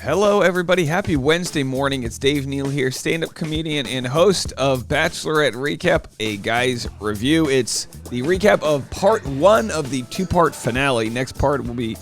Hello, everybody. Happy Wednesday morning. It's Dave Neal here, stand-up comedian and host of Bachelorette Recap, a guy's review. It's the recap of part one of the two-part finale. Next part will be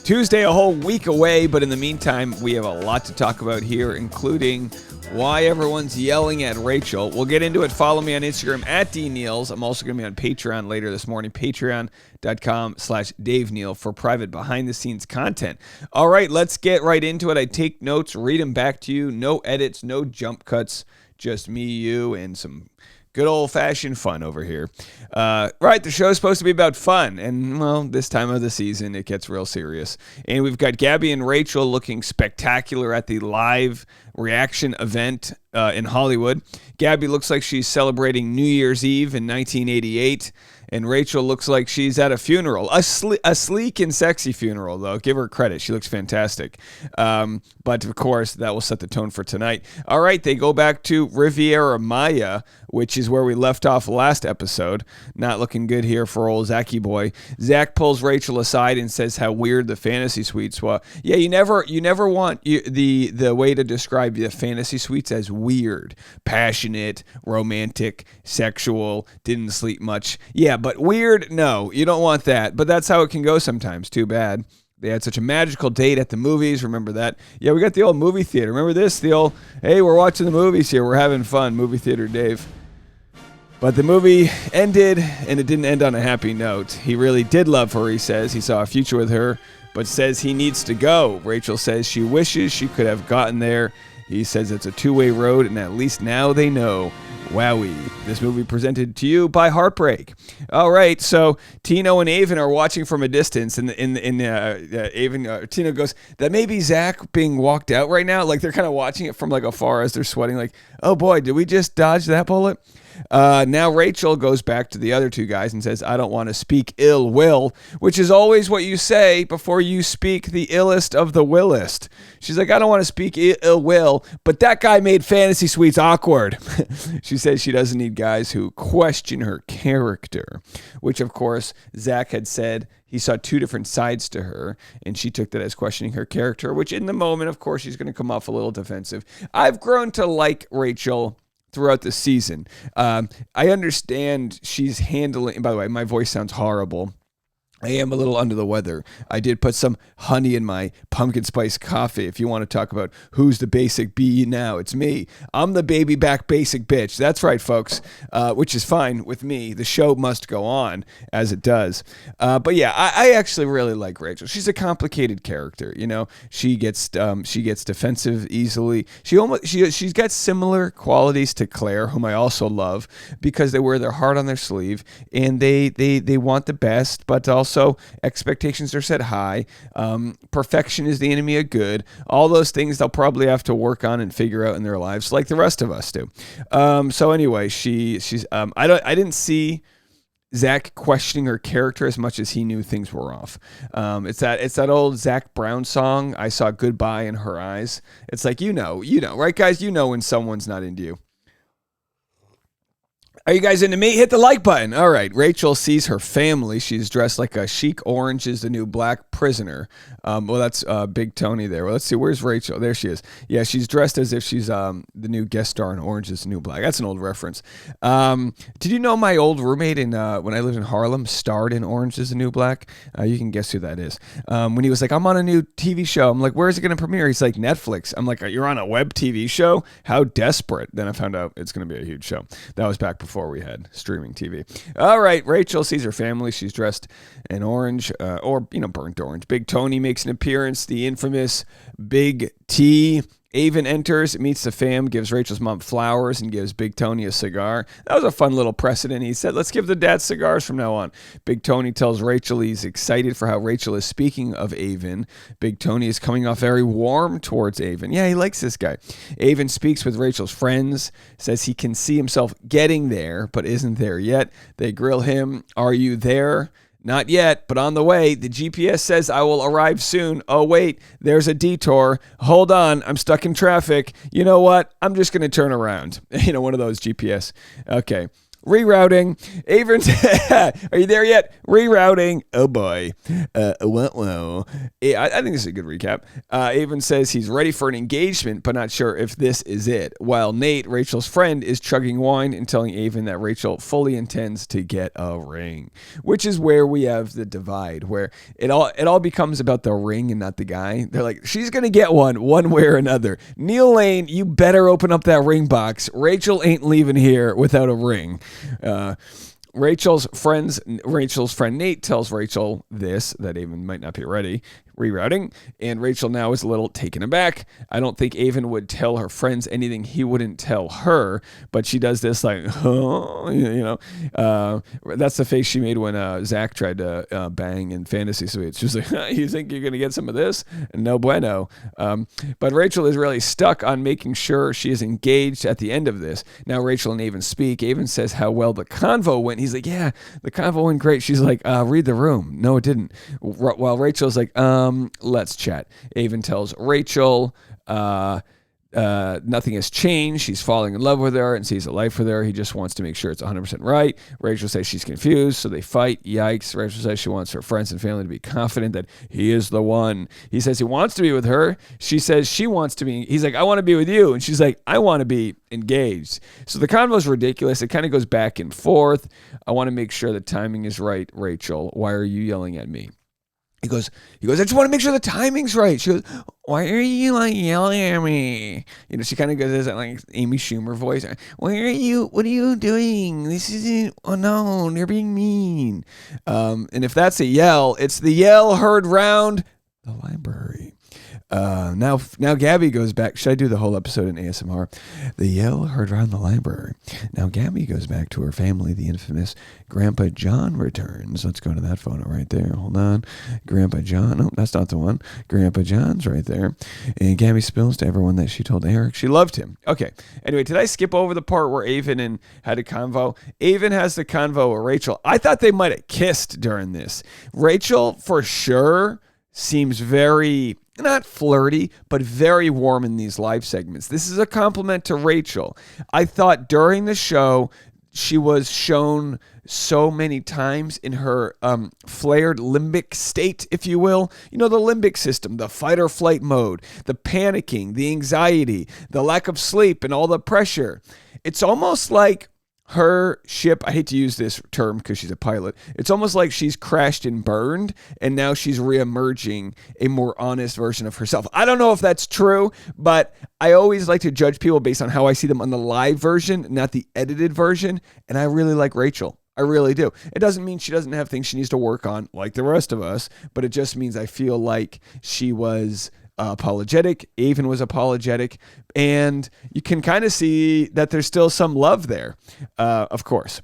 Tuesday, a whole week away, but in the meantime, we have a lot to talk about here, including why everyone's yelling at Rachel. We'll get into it. Follow me on Instagram at DNeals. I'm also going to be on Patreon later this morning, patreon.com/Dave Neal for private behind-the-scenes content. All right, let's get right into it. I take notes, read them back to you. No edits, no jump cuts, just me, you, and some good old-fashioned fun over here. Right, the show's supposed to be about fun, and, well, this time of the season, it gets real serious. And we've got Gabby and Rachel looking spectacular at the live reaction event in Hollywood. Gabby looks like she's celebrating New Year's Eve in 1988, and Rachel looks like she's at a funeral. A sleek and sexy funeral, though. Give her credit. She looks fantastic. But, of course, that will set the tone for tonight. All right, they go back to Riviera Maya, which is where we left off last episode. Not looking good here for old Zachy boy. Zach pulls Rachel aside and says how weird the fantasy suites were. Yeah, you never want the way to describe the fantasy suites as weird, passionate, romantic, sexual, didn't sleep much. Yeah, but weird, no, you don't want that. But that's how it can go sometimes. Too bad. They had such a magical date at the movies. Remember that? Yeah, we got the old movie theater. Remember this? The old, hey, we're watching the movies here. We're having fun. Movie theater Dave. But the movie ended, and it didn't end on a happy note. He really did love her, he says. He saw a future with her, but says he needs to go. Rachel says she wishes she could have gotten there. He says it's a two-way road, and at least now they know. Wowie. This movie presented to you by Heartbreak. All right, so Tino and Avon are watching from a distance, and Tino goes, that may be Zach being walked out right now. Like they're kind of watching it from like afar as they're sweating. Like, oh boy, did we just dodge that bullet? Now Rachel goes back to the other two guys and says, I don't want to speak ill will, which is always what you say before you speak the illest of the willest. She's like, I don't want to speak ill will, but that guy made fantasy suites awkward. She says she doesn't need guys who question her character, which of course Zach had said he saw two different sides to her, and she took that as questioning her character, which in the moment, of course, she's going to come off a little defensive. I've grown to like Rachel throughout the season. I understand she's handling, by the way, my voice sounds horrible. I am a little under the weather. I did put some honey in my pumpkin spice coffee. If you want to talk about who's the basic bee now, it's me. I'm the baby back basic bitch. That's right, folks, which is fine with me. The show must go on as it does. But yeah, I actually really like Rachel. She's a complicated character. You know, she gets defensive easily. She's got similar qualities to Claire, whom I also love, because they wear their heart on their sleeve and they want the best, but also expectations are set high. Perfection is the enemy of good. All those things they'll probably have to work on and figure out in their lives, like the rest of us do. So anyway, she's. I didn't see Zach questioning her character as much as he knew things were off. It's that old Zach Brown song. I saw goodbye in her eyes. It's like you know, right, guys? You know when someone's not into you. Are you guys into me? Hit the like button. All right. Rachel sees her family. She's dressed like a chic Orange is the New Black prisoner. Well, that's Big Tony there. Well, let's see. Where's Rachel? There she is. Yeah, she's dressed as if she's the new guest star in Orange is the New Black. That's an old reference. Did you know my old roommate when I lived in Harlem starred in Orange is the New Black? You can guess who that is. When he was like, I'm on a new TV show. I'm like, where is it going to premiere? He's like, Netflix. I'm like, you're on a web TV show? How desperate. Then I found out it's going to be a huge show. That was back before we had streaming TV. All right, Rachel sees her family. She's dressed in orange, or burnt orange. Big Tony makes an appearance. The infamous Big T. Avon enters, meets the fam, gives Rachel's mom flowers, and gives Big Tony a cigar. That was a fun little precedent. He said, let's give the dad cigars from now on. Big Tony tells Rachel he's excited for how Rachel is speaking of Avon. Big Tony is coming off very warm towards Avon. Yeah, he likes this guy. Avon speaks with Rachel's friends, says he can see himself getting there, but isn't there yet. They grill him, are you there? Not yet, but on the way. The GPS says I will arrive soon. Oh, wait, there's a detour. Hold on, I'm stuck in traffic. You know what? I'm just going to turn around. One of those GPS. Okay. Rerouting. Avon, are you there yet? Rerouting. Oh boy. Well. I think this is a good recap. Avon says he's ready for an engagement, but not sure if this is it. While Nate, Rachel's friend, is chugging wine and telling Avon that Rachel fully intends to get a ring, which is where we have the divide, where it all becomes about the ring and not the guy. They're like, she's gonna get one way or another. Neal Lane, you better open up that ring box. Rachel ain't leaving here without a ring. Rachel's friend Nate tells Rachel that Avon might not be ready. Rerouting, and Rachel now is a little taken aback. I don't think Avon would tell her friends anything he wouldn't tell her, but she does this like, oh, that's the face she made when Zach tried to bang in Fantasy Suites. She's like, you think you're going to get some of this? No bueno. But Rachel is really stuck on making sure she is engaged at the end of this. Now Rachel and Avon speak. Avon says how well the convo went. He's like, yeah, the convo went great. She's like, read the room. No, it didn't. While Rachel's like, let's chat. Avon tells Rachel nothing has changed. She's falling in love with her and sees a life with her. He just wants to make sure it's 100% right. Rachel says she's confused, so they fight. Yikes. Rachel says she wants her friends and family to be confident that he is the one. He says he wants to be with her. She says she wants to be. He's like, I want to be with you. And she's like, I want to be engaged. So the convo is ridiculous. It kind of goes back and forth. I want to make sure the timing is right, Rachel. Why are you yelling at me? He goes, I just want to make sure the timing's right. She goes, why are you like yelling at me? She kind of goes that like Amy Schumer voice. What are you doing? This isn't, oh no, you're being mean. And if that's a yell, it's the yell heard round the library. Now Gabby goes back. Should I do the whole episode in ASMR? The yell heard around the library. Now Gabby goes back to her family. The infamous Grandpa John returns. Let's go to that photo right there. Hold on. Grandpa John. No, that's not the one. Grandpa John's right there. And Gabby spills to everyone that she told Eric she loved him. Okay. Anyway, did I skip over the part where Avon had a convo? Avon has the convo with Rachel. I thought they might have kissed during this. Rachel, for sure, seems very, not flirty, but very warm in these live segments. This is a compliment to Rachel. I thought during the show, she was shown so many times in her flared limbic state, if you will. The limbic system, the fight or flight mode, the panicking, the anxiety, the lack of sleep, and all the pressure. It's almost like her ship, I hate to use this term because she's a pilot, it's almost like she's crashed and burned, and now she's reemerging a more honest version of herself. I don't know if that's true, but I always like to judge people based on how I see them on the live version, not the edited version, and I really like Rachel. I really do. It doesn't mean she doesn't have things she needs to work on like the rest of us, but it just means I feel like she was apologetic. Avon was apologetic, and you can kind of see that there's still some love there, of course.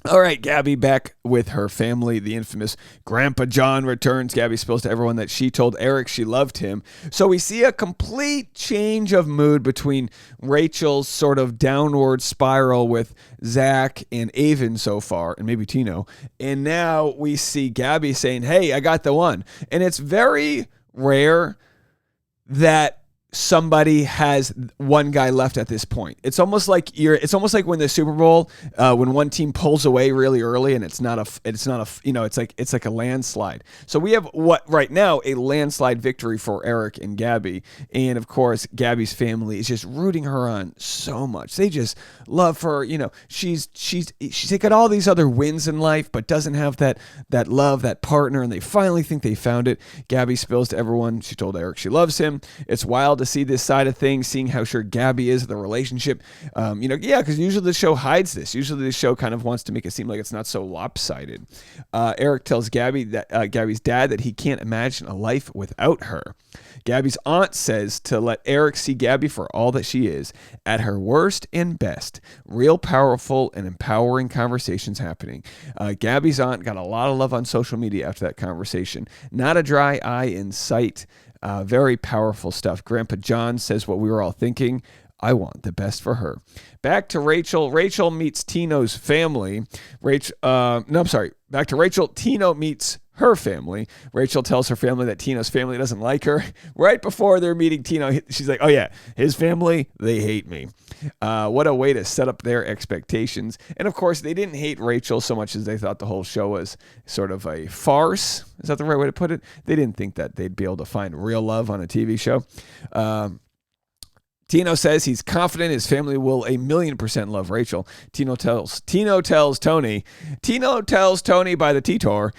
All right, Gabby back with her family. The infamous Grandpa John returns. Gabby spills to everyone that she told Eric she loved him. So we see a complete change of mood between Rachel's sort of downward spiral with Zach and Avon so far, and maybe Tino. And now we see Gabby saying, hey, I got the one. And it's very rare that somebody has one guy left at this point. It's almost like when the Super Bowl, when one team pulls away really early and it's like a landslide. So we have right now a landslide victory for Eric and Gabby. And of course, Gabby's family is just rooting her on so much. They just love her. She's got all these other wins in life, but doesn't have that love, that partner. And they finally think they found it. Gabby spills to everyone. She told Eric she loves him. It's wild to see this side of things, seeing how sure Gabby is of the relationship. Because usually the show hides this. Usually the show kind of wants to make it seem like it's not so lopsided. Eric tells Gabby that Gabby's dad that he can't imagine a life without her. Gabby's aunt says to let Eric see Gabby for all that she is, at her worst and best. Real powerful and empowering conversations happening. Gabby's aunt got a lot of love on social media after that conversation. Not a dry eye in sight. Very powerful stuff. Grandpa John says what we were all thinking. I want the best for her. Back to Rachel. Rachel meets Tino's family. Back to Rachel. Tino meets her family. Rachel tells her family that Tino's family doesn't like her. Right before they're meeting Tino, she's like, oh yeah, his family, they hate me. What a way to set up their expectations. And of course, they didn't hate Rachel so much as they thought the whole show was sort of a farce. Is that the right way to put it? They didn't think that they'd be able to find real love on a TV show. Tino says he's confident his family will 1,000,000% love Rachel. Tino tells Tony by the detour.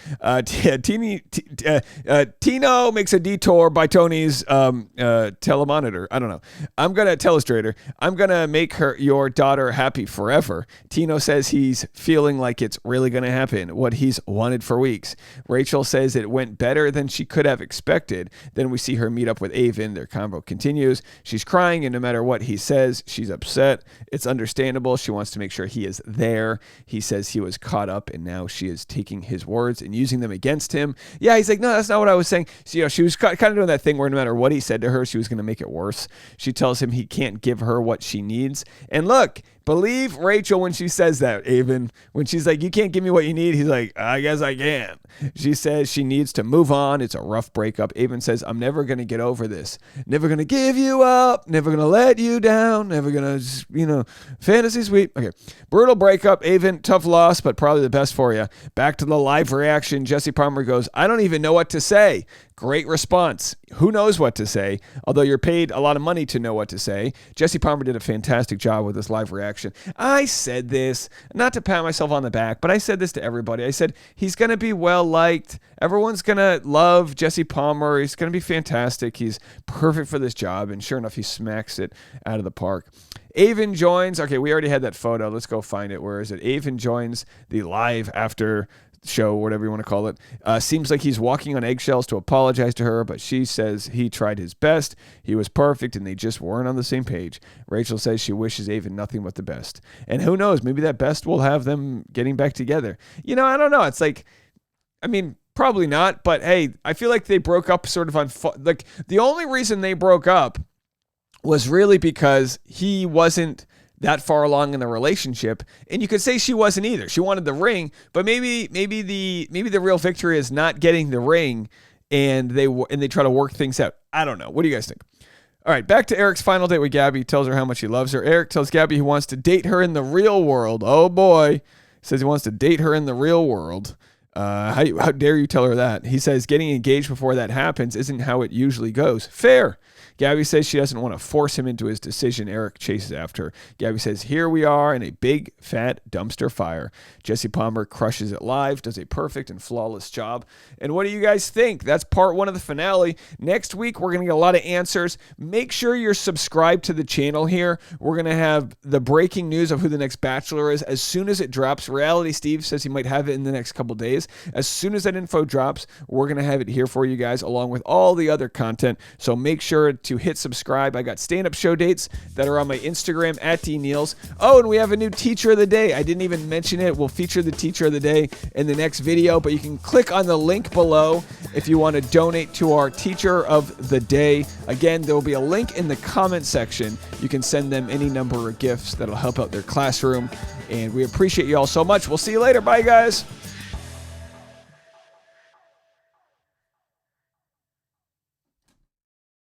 Tino makes a detour by Tony's telemonitor. I don't know. Telestrator. I'm gonna make your daughter happy forever. Tino says he's feeling like it's really gonna happen. What he's wanted for weeks. Rachel says it went better than she could have expected. Then we see her meet up with Avon. Their convo continues. She's crying, and no matter what he says, she's upset. It's understandable. She wants to make sure he is there. He says he was caught up, and now she is taking his words and using them against him. Yeah, he's like, no, that's not what I was saying. So, she was kind of doing that thing where no matter what he said to her, she was going to make it worse. She tells him he can't give her what she needs. And look, believe Rachel when she says that, Avon. When she's like, you can't give me what you need, he's like, I guess I can. She says she needs to move on. It's a rough breakup. Avon says, I'm never going to get over this. Never going to give you up. Never going to let you down. Never going to, fantasy suite. Okay. Brutal breakup. Avon, tough loss, but probably the best for you. Back to the live reaction. Jesse Palmer goes, I don't even know what to say. Great response. Who knows what to say? Although you're paid a lot of money to know what to say. Jesse Palmer did a fantastic job with this live reaction. I said this, not to pat myself on the back, but I said this to everybody. I said, he's going to be well liked. Everyone's going to love Jesse Palmer. He's going to be fantastic. He's perfect for this job. And sure enough, he smacks it out of the park. Avon joins. Okay, we already had that photo. Let's go find it. Where is it? Avon joins the live after show, whatever you want to call it. Seems like he's walking on eggshells to apologize to her, but she says he tried his best. He was perfect, and they just weren't on the same page. Rachel says she wishes Avon nothing but the best. And who knows, maybe that best will have them getting back together. I don't know. It's like, probably not, but hey, I feel like they broke up sort of on, the only reason they broke up was really because he wasn't that far along in the relationship, and you could say she wasn't either. She wanted the ring, but maybe the real victory is not getting the ring, and they try to work things out. I don't know. What do you guys think? All right, back to Eric's final date with Gabby. He tells her how much he loves her. Eric tells Gabby he wants to date her in the real world. Oh boy, says he wants to date her in the real world. How dare you tell her that? He says getting engaged before that happens isn't how it usually goes. Fair. Gabby says she doesn't want to force him into his decision. Eric chases after her. Gabby says, here we are in a big, fat dumpster fire. Jesse Palmer crushes it live, does a perfect and flawless job. And what do you guys think? That's part 1 of the finale. Next week, we're going to get a lot of answers. Make sure you're subscribed to the channel here. We're going to have the breaking news of who the next Bachelor is as soon as it drops. Reality Steve says he might have it in the next couple days. As soon as that info drops, we're going to have it here for you guys along with all the other content. So make sure to hit subscribe. I got stand-up show dates that are on my Instagram at DNeals. Oh, and we have a new teacher of the day. I didn't even mention it. We'll feature the teacher of the day in the next video, but you can click on the link below if you want to donate to our teacher of the day. Again, there will be a link in the comment section. You can send them any number of gifts that'll help out their classroom, and we appreciate you all so much. We'll see you later. Bye, guys.